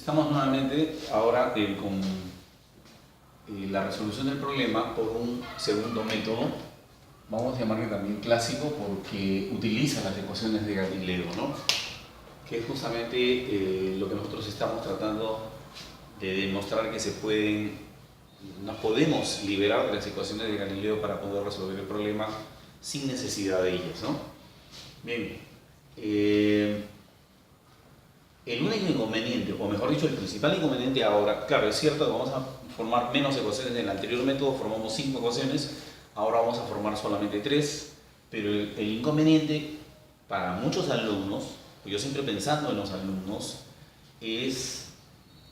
Estamos nuevamente ahora con la resolución del problema por un segundo método. Vamos a llamarle también clásico porque utiliza las ecuaciones de Galileo, ¿no? Que es justamente lo que nosotros estamos tratando de demostrar, que nos podemos liberar de las ecuaciones de Galileo para poder resolver el problema sin necesidad de ellas, ¿no? Bien, el único inconveniente, o mejor dicho, el principal inconveniente ahora, claro, es cierto que vamos a formar menos ecuaciones. En el anterior método formamos 5 ecuaciones, ahora vamos a formar solamente 3, pero el inconveniente para muchos alumnos, yo siempre pensando en los alumnos, es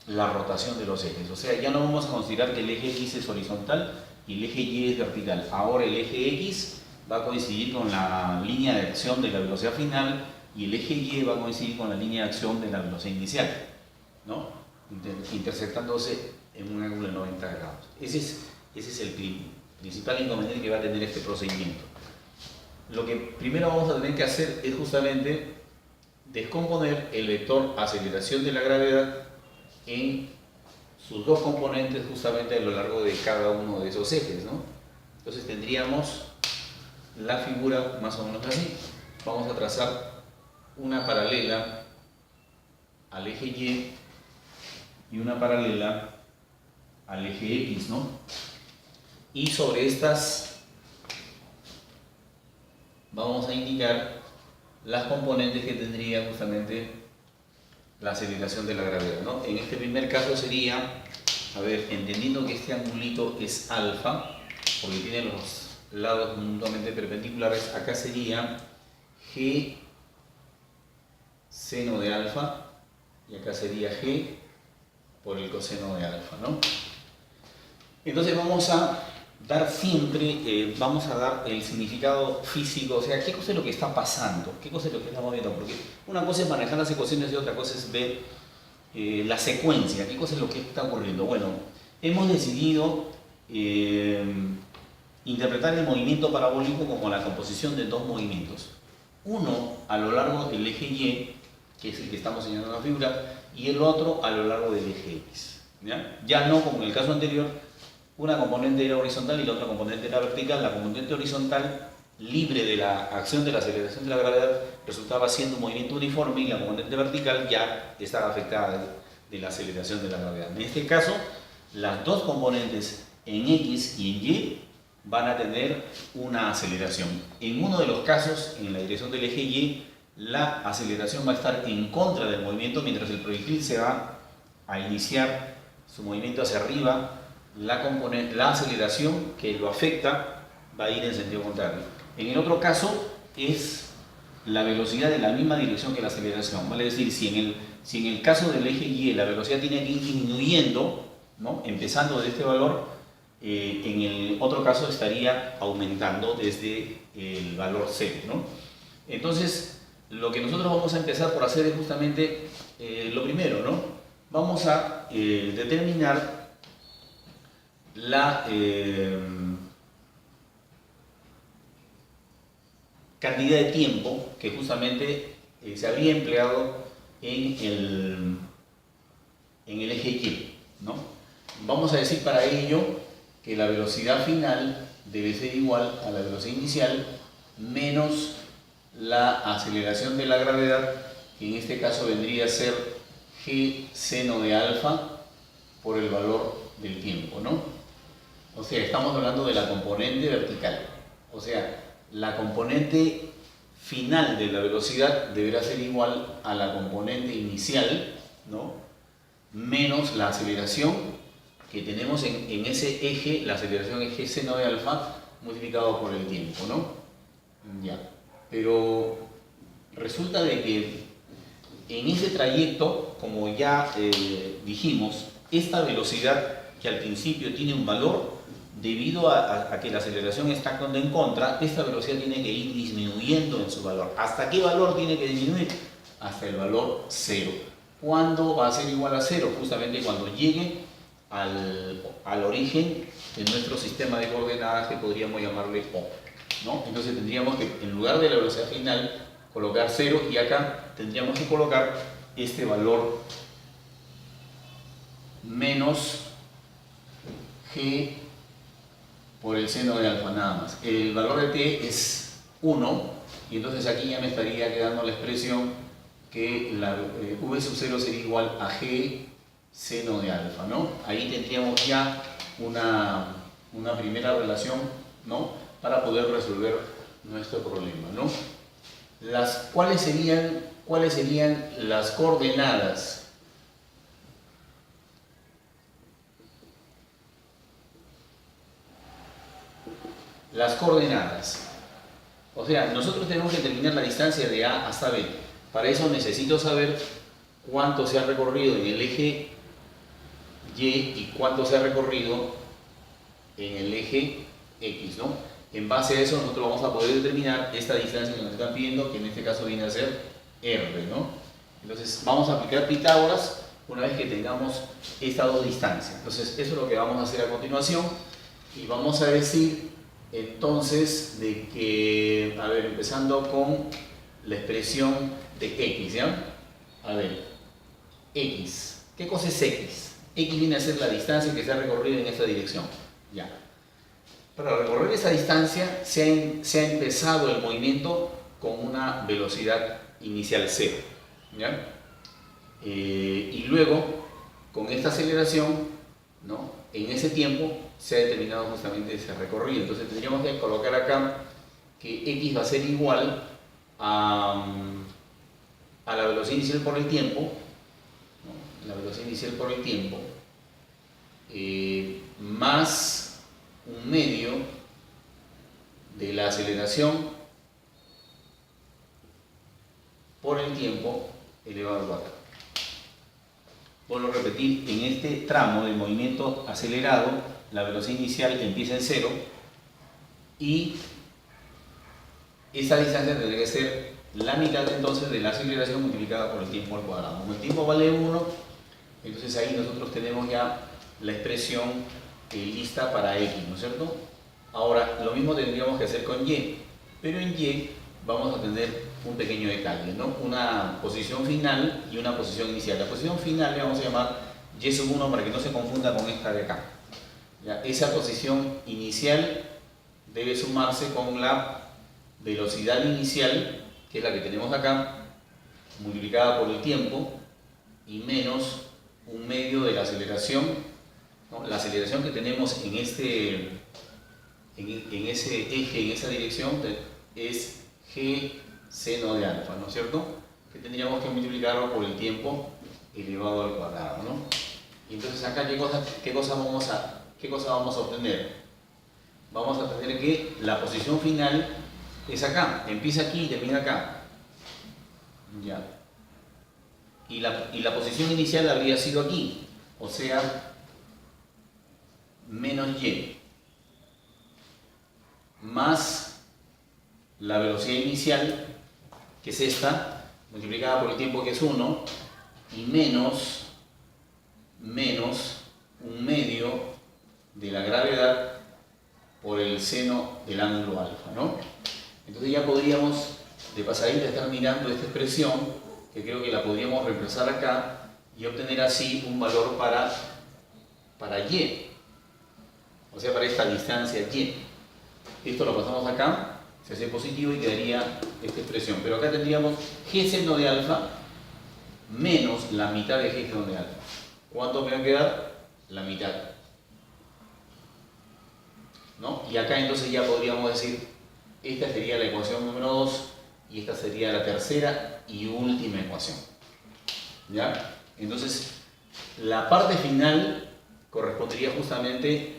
la rotación de los ejes. O sea, ya no vamos a considerar que el eje X es horizontal y el eje Y es vertical. Ahora el eje X va a coincidir con la línea de acción de la velocidad final y el eje Y va a coincidir con la línea de acción de la velocidad inicial, ¿no? Interceptándose en un ángulo de 90 grados. Ese es el principal inconveniente que va a tener este procedimiento. Lo que primero vamos a tener que hacer es justamente descomponer el vector aceleración de la gravedad en sus dos componentes justamente a lo largo de cada uno de esos ejes, ¿no? Entonces tendríamos la figura más o menos así. Vamos a trazar una paralela al eje Y una paralela al eje X, ¿no? Y sobre estas vamos a indicar las componentes que tendría justamente la aceleración de la gravedad, ¿no? En este primer caso sería, a ver, entendiendo que este angulito es alfa, porque tiene los lados mutuamente perpendiculares, acá sería G seno de alfa y acá sería G por el coseno de alfa, ¿no? Entonces vamos a dar siempre, vamos a dar el significado físico, o sea, qué cosa es lo que está pasando, qué cosa es lo que estamos viendo, porque una cosa es manejar las ecuaciones y otra cosa es ver la secuencia, qué cosa es lo que está ocurriendo. Bueno, hemos decidido interpretar el movimiento parabólico como la composición de dos movimientos, uno a lo largo del eje Y, que es el que estamos señalando en la figura, y el otro a lo largo del eje X. Ya no como en el caso anterior, una componente era horizontal y la otra componente era vertical. La componente horizontal, libre de la acción de la aceleración de la gravedad, resultaba siendo un movimiento uniforme, y la componente vertical ya estaba afectada de la aceleración de la gravedad. En este caso, las dos componentes en X y en Y van a tener una aceleración. En uno de los casos, en la dirección del eje Y, la aceleración va a estar en contra del movimiento, mientras el proyectil se va a iniciar su movimiento hacia arriba. La aceleración que lo afecta va a ir en sentido contrario. En el otro caso es la velocidad en la misma dirección que la aceleración. Vale decir, si en el caso del eje Y la velocidad tiene que ir disminuyendo, ¿no? Empezando de este valor, en el otro caso estaría aumentando desde el valor 0, ¿no? Entonces, lo que nosotros vamos a empezar por hacer es justamente lo primero, ¿no? Vamos a determinar la cantidad de tiempo que justamente se habría empleado en el eje Y, ¿no? Vamos a decir para ello que la velocidad final debe ser igual a la velocidad inicial menos la aceleración de la gravedad, que en este caso vendría a ser G seno de alfa por el valor del tiempo, ¿no? O sea, estamos hablando de la componente vertical. O sea, la componente final de la velocidad deberá ser igual a la componente inicial, ¿no? Menos la aceleración que tenemos en ese eje. La aceleración es G seno de alfa multiplicado por el tiempo, ¿no? Ya. Pero resulta de que en ese trayecto, como ya dijimos, esta velocidad que al principio tiene un valor, debido a que la aceleración está actuando en contra, esta velocidad tiene que ir disminuyendo en su valor. ¿Hasta qué valor tiene que disminuir? Hasta el valor 0. ¿Cuándo va a ser igual a 0? Justamente cuando llegue al origen de nuestro sistema de coordenadas, que podríamos llamarle O, ¿no? Entonces tendríamos que, en lugar de la velocidad final, colocar 0, y acá tendríamos que colocar este valor menos g por el seno de alfa, nada más. El valor de t es 1, y entonces aquí ya me estaría quedando la expresión que la v sub 0 sería igual a g seno de alfa, ¿no? Ahí tendríamos ya una primera relación, ¿no? Para poder resolver nuestro problema, ¿no? ¿Cuáles serían las coordenadas? Las coordenadas. O sea, nosotros tenemos que determinar la distancia de A hasta B. Para eso necesito saber cuánto se ha recorrido en el eje Y y cuánto se ha recorrido en el eje X, ¿no? En base a eso nosotros vamos a poder determinar esta distancia que nos están pidiendo, que en este caso viene a ser R, ¿no? Entonces vamos a aplicar Pitágoras una vez que tengamos estas dos distancias. Entonces eso es lo que vamos a hacer a continuación, y vamos a decir entonces de que, a ver, empezando con la expresión de X, ¿ya? A ver, X, ¿qué cosa es X? X viene a ser la distancia que se ha recorrido en esta dirección, ya. Para recorrer esa distancia se ha empezado el movimiento con una velocidad inicial 0, ¿ya? Y luego, con esta aceleración, ¿no? En ese tiempo se ha determinado justamente ese recorrido. Entonces tendríamos que colocar acá que X va a ser igual a la velocidad inicial por el tiempo, ¿no? La velocidad inicial por el tiempo, más un medio de la aceleración por el tiempo elevado al cuadrado. Vuelvo a repetir, en este tramo del movimiento acelerado, la velocidad inicial empieza en 0 y esa distancia tendría que ser la mitad entonces de la aceleración multiplicada por el tiempo al cuadrado. Como el tiempo vale 1, entonces ahí nosotros tenemos ya la expresión lista para X, ¿no es cierto? Ahora, lo mismo tendríamos que hacer con Y, pero en Y vamos a tener un pequeño detalle, ¿no? Una posición final y una posición inicial. La posición final le vamos a llamar Y sub 1 para que no se confunda con esta de acá. ¿Ya? Esa posición inicial debe sumarse con la velocidad inicial, que es la que tenemos acá, multiplicada por el tiempo, y menos un medio de la aceleración, ¿no? La aceleración que tenemos en ese eje, en esa dirección, es g seno de alfa, ¿no es cierto? Que tendríamos que multiplicarlo por el tiempo elevado al cuadrado, ¿no? Y entonces acá, ¿qué cosa vamos a obtener? Vamos a obtener que la posición final es acá, empieza aquí y termina acá. Ya. Y la posición inicial habría sido aquí, o sea, menos y, más la velocidad inicial, que es esta, multiplicada por el tiempo, que es 1, y menos un medio de la gravedad por el seno del ángulo alfa, ¿no? Entonces ya podríamos de pasadita estar mirando esta expresión, que creo que la podríamos reemplazar acá y obtener así un valor para y, o sea, para esta distancia y. Esto lo pasamos acá, se hace positivo y quedaría esta expresión, pero acá tendríamos g seno de alfa menos la mitad de g seno de alfa. ¿Cuánto me va a quedar? La mitad, ¿no? Y acá entonces ya podríamos decir, esta sería la ecuación número 2 y esta sería la tercera y última ecuación, ¿ya? Entonces, la parte final correspondería justamente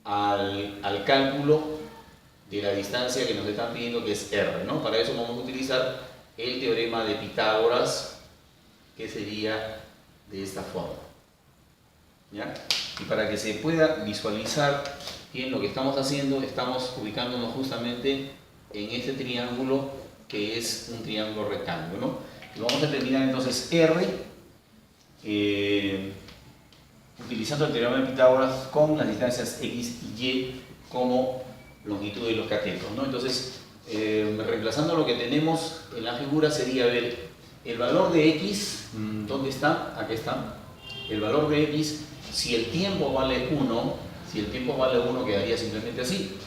al cálculo de la distancia que nos están pidiendo, que es R, ¿no? Para eso vamos a utilizar el teorema de Pitágoras, que sería de esta forma, ¿ya? Y para que se pueda visualizar bien lo que estamos haciendo, estamos ubicándonos justamente en este triángulo, que es un triángulo rectángulo, ¿no? Y vamos a determinar entonces R utilizando el teorema de Pitágoras con las distancias X y Y como longitud de los catetos, ¿no? Entonces, reemplazando lo que tenemos en la figura, sería ver el valor de X. ¿Dónde está? Aquí está. El valor de X Si el tiempo vale 1, quedaría simplemente así.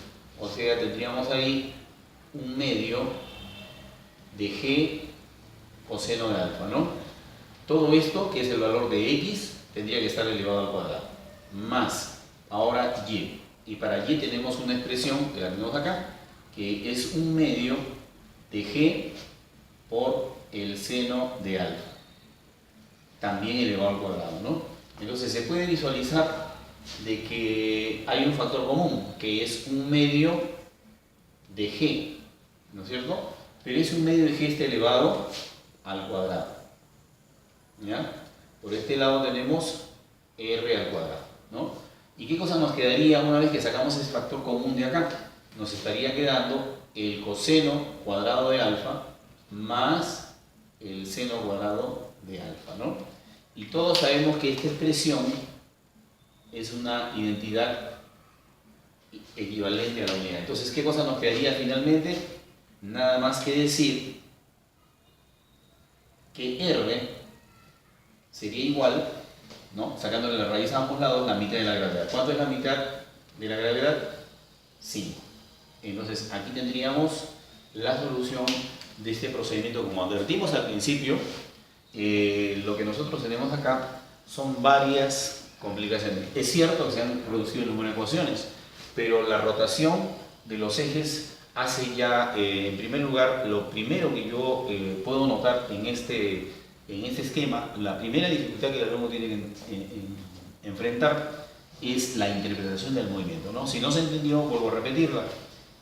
O sea, tendríamos ahí un medio de g coseno de alfa, ¿no? Todo esto, que es el valor de x, tendría que estar elevado al cuadrado. Más, ahora y. Y para y tenemos una expresión, que la tenemos acá, que es un medio de g por el seno de alfa. También elevado al cuadrado, ¿no? Entonces se puede visualizar de que hay un factor común, que es un medio de g, ¿no es cierto? Pero ese un medio de g está elevado al cuadrado, ¿ya? Por este lado tenemos r al cuadrado, ¿no? ¿Y qué cosa nos quedaría una vez que sacamos ese factor común de acá? Nos estaría quedando el coseno cuadrado de alfa más el seno cuadrado de alfa, ¿no? Y todos sabemos que esta expresión es una identidad equivalente a la unidad. Entonces, ¿qué cosa nos quedaría finalmente? Nada más que decir que R sería igual, ¿no? Sacándole la raíz a ambos lados, la mitad de la gravedad. ¿Cuánto es la mitad de la gravedad? 5. Entonces, aquí tendríamos la solución de este procedimiento. Como advertimos al principio, lo que nosotros tenemos acá son varias complicaciones. Es cierto que se han reducido el número de ecuaciones, pero la rotación de los ejes hace ya, en primer lugar, lo primero que yo puedo notar en este esquema, la primera dificultad que el alumno tiene que enfrentar es la interpretación del movimiento, ¿no? Si no se entendió, vuelvo a repetirla.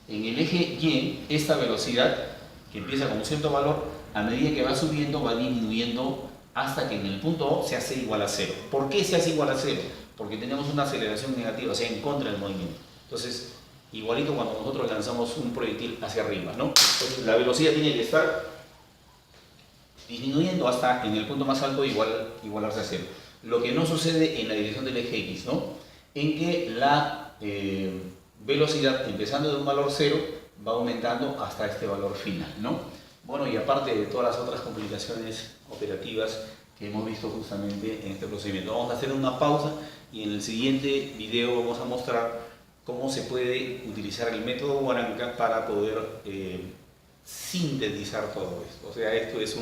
En el eje Y, esta velocidad, que empieza con un cierto valor, a medida que va subiendo, va disminuyendo hasta que en el punto O se hace igual a 0. ¿Por qué se hace igual a 0? Porque tenemos una aceleración negativa, o sea, en contra del movimiento. Entonces, igualito cuando nosotros lanzamos un proyectil hacia arriba, ¿no? Entonces, la velocidad tiene que estar disminuyendo hasta en el punto más alto igualarse a 0. Lo que no sucede en la dirección del eje X, ¿no? En que la velocidad, empezando de un valor 0, va aumentando hasta este valor final, ¿no? Bueno, y aparte de todas las otras complicaciones operativas que hemos visto justamente en este procedimiento. Vamos a hacer una pausa y en el siguiente video vamos a mostrar cómo se puede utilizar el método Waranka para poder sintetizar todo esto. O sea, esto es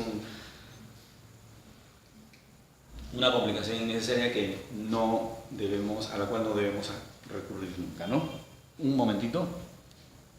una complicación innecesaria a la cual no debemos recurrir nunca, ¿no? Un momentito.